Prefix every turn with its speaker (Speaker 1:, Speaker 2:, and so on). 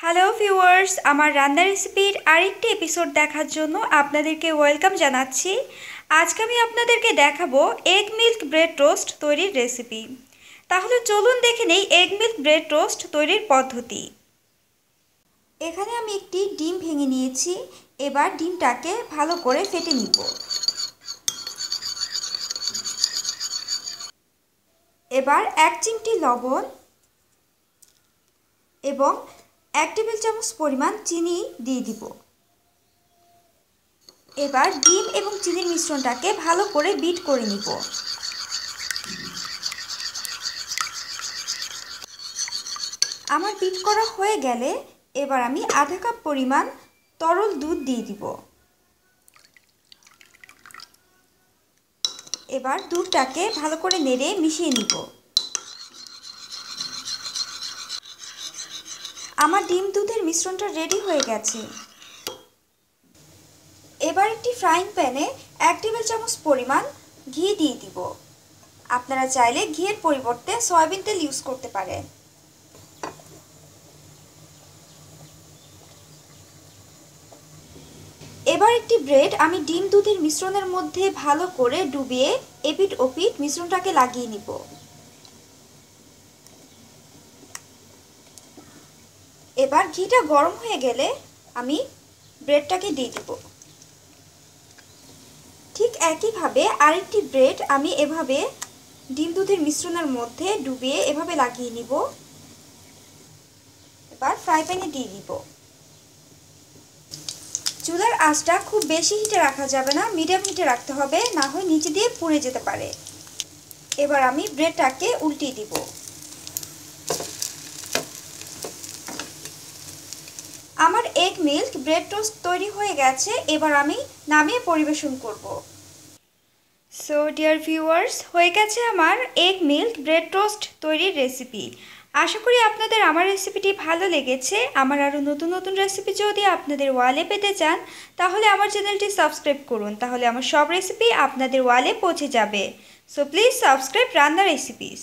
Speaker 1: Hello viewers, আমার রান্নার রেসিপির আরেকটি এপিসোড দেখার জন্য আপনাদেরকে ওয়েলকাম জানাচ্ছি। আজকে আমি আপনাদেরকে দেখাবো এগ মিল্ক ব্রেড টোস্ট তৈরির রেসিপি। তাহলে চলুন দেখে নেই এগ মিল্ক ব্রেড টোস্ট তৈরির পদ্ধতি। এখানে আমি একটি ডিম ভেঙে নিয়েছি। এবার ডিমটাকে ভালো করে ফেটে নিব। এবার 1 চিমটি লবণ এবং 1 টেবিল চামচ পরিমাণ চিনি দিয়ে দিব। এবার ডিম এবং চিনির মিশ্রণটাকে ভালো করে বিট করে নিব। আমার বিট করা হয়ে গেলে এবার আমি আধা কাপ পরিমাণ তরল দুধ দিয়ে দিব। এবার দুধটাকে ভালো করে নেড়ে মিশিয়ে নিব। আমার ডিম দুধের মিশ্রণটা রেডি হয়ে গেছে। এবার একটি ফ্রাইং প্যানে 1 টেবিল চামচ পরিমাণ ঘি দিয়ে দিব। আপনারা চাইলে ঘিয়ের পরিবর্তে সয়াবিন তেল ইউজ করতে পারেন। এবার একটি ব্রেড আমি ডিম দুধের মিশ্রণের মধ্যে ভালো করে ডুবিয়ে এপিট ওপিট মিশ্রণটাকে লাগিয়ে নিব। এবার ঘিটা গরম হয়ে গেলে আমি ব্রেডটাকে দিয়ে দিব। ঠিক একইভাবে আরেকটি ব্রেড আমি এভাবে ডিম দুধের মিশ্রণের মধ্যে ডুবিয়ে এভাবে লাগিয়ে নিব। এবার ফ্রাই প্যানে দিয়ে দিব। চুলার আঁচটা খুব বেশি হিটে রাখা যাবে না, মিডিয়াম হিটে রাখতে হবে, না হয় নিচে দিয়ে পুড়ে যেতে পারে। এবার আমি ব্রেডটাকে উল্টিয়ে দিব। আমার এগ মিল্ক ব্রেড টোস্ট তৈরি হয়ে গেছে। এবার আমি নামিয়ে পরিবেশন করব। সো ডিয়ার ভিউয়ার্স, হয়ে গেছে আমার এগ মিল্ক ব্রেড টোস্ট তৈরির রেসিপি। আশা করি আপনাদের আমার রেসিপিটি ভালো লেগেছে। আমার আরও নতুন নতুন রেসিপি যদি আপনাদের ওয়ালে পেতে চান তাহলে আমার চ্যানেলটি সাবস্ক্রাইব করুন, তাহলে আমার সব রেসিপি আপনাদের ওয়ালে পৌঁছে যাবে। সো প্লিজ সাবস্ক্রাইব রান্না রেসিপিস।